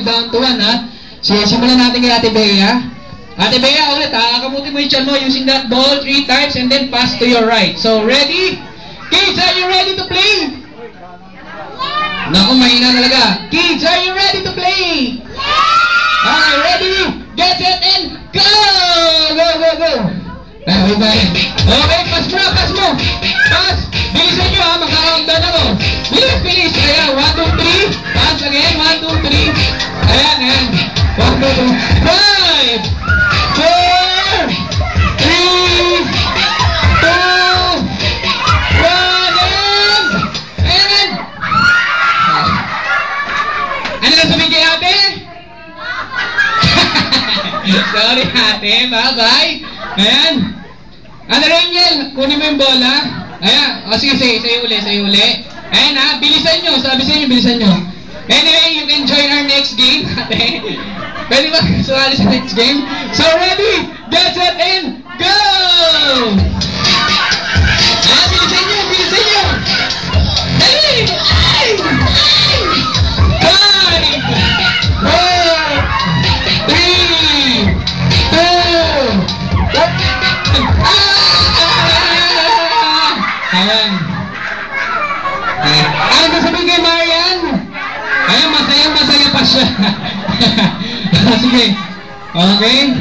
5 down to 1, ha? So, simulan natin kay Ate Bea. Ate Bea, ulit, ha? Kamutin mo yung chan mo using that ball 3 times and then pass to your right. So, ready? Kids, are you ready to play? Naku, mahina talaga. Kids, are you ready to play? Okay, ready? Get set and go! Go, go, go! Okay, pass mo na, pass mo! Pass! Bilisan nyo, ha? Magkakaundan ako. Bilis, bilis! Ayan, 1, 2, 3. Pass again, 1, 2, 3. Ayan, ayan. 1, 2, 3. 5, 4, 3, 2, 1, and... Ano na sabihin kay ate? Sorry ate, bye-bye. Ayan. Ano rin yan? Kunin mo yung bola. Ayan. O sige, sa'yo uli. Ayan ha, bilisan nyo. Sabi sa inyo, bilisan nyo. Anyway, you can join our next game. Ate. Pwede ba sumali sa next game? So ready, get set, and go! Ayan, bilisan nyo. Dali! 5, 4, 3, 2, ayan. Ano ba sabihin kay Marian? Ayan, masaya pa siya. Sige. Okay.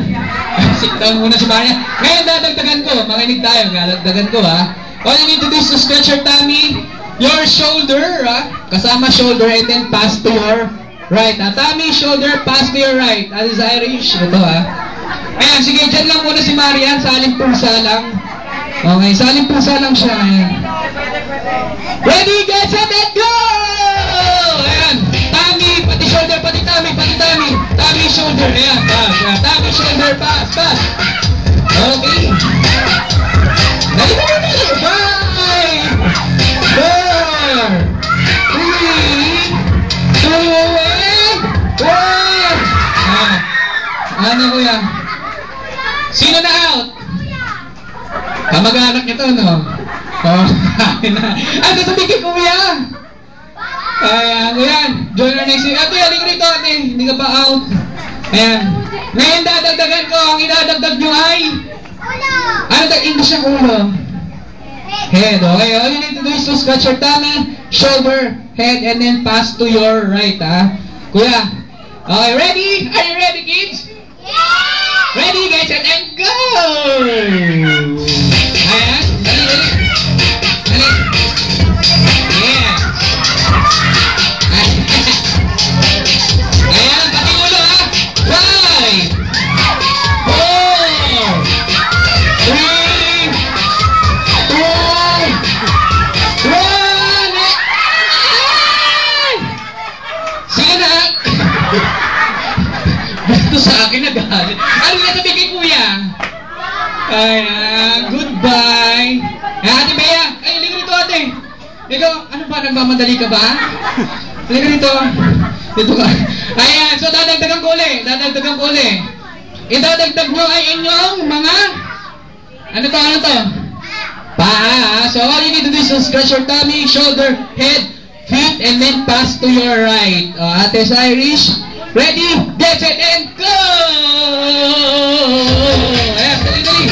Sit down muna si Marian. Ngayon, dadagdagan ko. Makinig tayo. Dadagdagan ko, ha. All you need to do is to stretch your tummy, your shoulder, ha. Kasama shoulder, and then pass to your right. Tummy, shoulder, pass to your right. That is Irish. Ito, ha. Ayan, sige. Diyan lang muna si Marian. Saling pusa lang. Okay, saling pusa lang siya. Ayan. Ready, get set, and go! Ayan. Tummy, pati shoulder, pati tummy. Tummy, shoulder. Ayan, pass. Ayan. Tummy, shoulder, pass. Okay. Dali. 5, 4, 3, 2, 1. Ano kuya? Sino na out? Kamag-anak nito, no? Oh, ano sabihin kay kuya? Ayan, kuya. Join our next week. Ate, halika rito, ate. Hindi ka pa out. Ayan. Ngayon, dadagdagan ko. Ang idadagdag nyo ay? Ano tag English ang ulo? Head. Okay, all you need to do is to scratch your tummy, shoulder, head, and then pass to your right, ha? Kuya. Okay, ready? Are you ready, kids? Yeah! Ready, get set, and go! Ayan. Dali. Yeah. Ayan, pati ulo, ha? 5, 4, 3, 2, 1. Sige na. Gusto sa akin na galit. Ano na sabi kay kuya? Ayan, goodbye. Ate Bea, ay, liga rito ate. Ikaw, ano ba, nagmamadali ka ba? Liga rito. Dito ka. Ayan, so dadagdagan ko uli. Idadagdag nyo ay inyong mga, ano to? Paa. So all you need to do is to scratch your tummy, shoulder, head, feet, and then pass to your right. Ate sa Irish. Ready, get set, and go! Ayan, dali.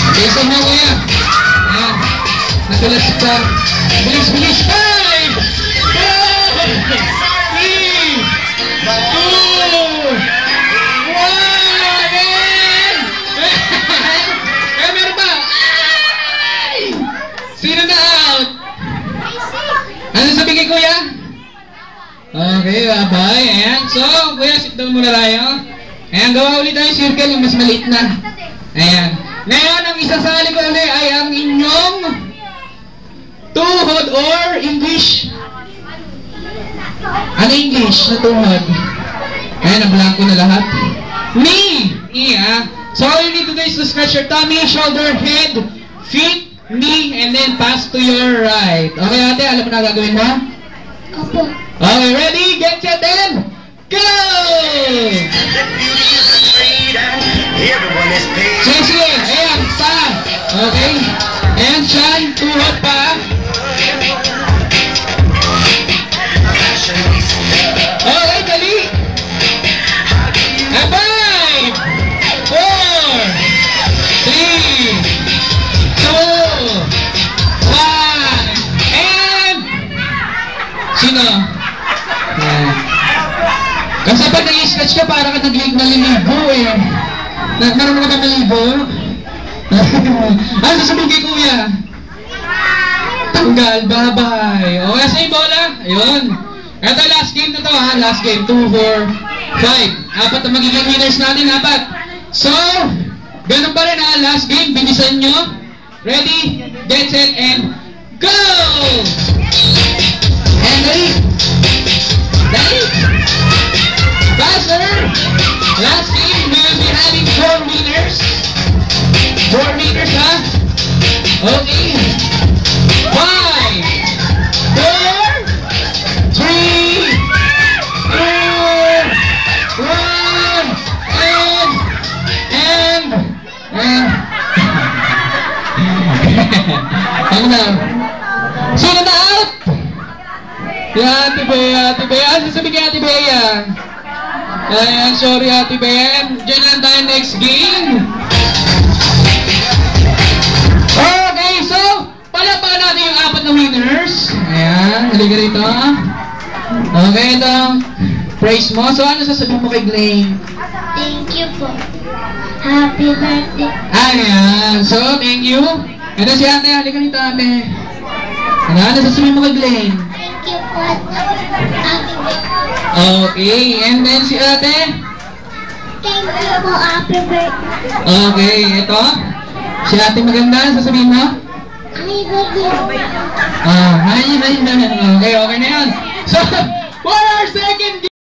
Bilisan mo, kuya. Ayan. Nagulat pa. Bilis. 5, 4, 3, 2, 1, meron ba? Sino na out? Ano sabi kay kuya? Okay, bye-bye. Ayan. So, kuya, sit down muna tayo. Ayan, gawa ulit tayo circle, yung mas maliit na. Ayan. Ngayon, ang isasali ko ulit ay ang inyong tuhod or English. Ano English na tuhod? Ayan, na-blank ko na lahat. Knee! Yeah. So, all you need to do is to scratch your tummy, shoulder, head, feet, knee, and then pass to your right. Okay, ate, alam mo na gagawin mo? Opo. Okay, ready? Get set, and go! Sige. Ayan, pa. Okay. Ayan, chan. Tuhod pa. Sino? Yan. Kasi pag nag-i-sketch ka, para ka naliligo eh. Marunong ka ba naligo? Ano sasabihin kay kuya? Tanggal, bye-bye. O, nasa yung bola? Ayun. Ito, last game na to ha. Last game, 2, 4, 5. Apat ang magiging winners natin, apat. So, ganun pa rin ha. Last game, bilisan nyo. Ready, get set, and go! And ready? Ready? Faster! Last game, we will be having 4 winners. 4 winners, ha? Okay. 5, 4, 3, 2, 1, ano na? Sino na out? Si Ate Bea, Ate Bea. Ano sasabihin kay Ate Bea? Ayan, sorry Ate Bea. Diyan lang tayo next game. Okay, so, palapakan natin yung apat na winners. Ayan, halika rito. Okay, ito. Praise mo. So, ano sasabihin mo kay Glenn? Thank you po. Happy birthday. Ayan, so, thank you. Ito si ate, halika rito ate. Ano sasabihin mo kay Glenn? Thank you po. Happy birthday. Okay, and then si ate? Thank you po. Happy birthday. Okay, ito. Si ate maganda, sasabihin mo? Happy birthday. Hi. Okay na yan. So,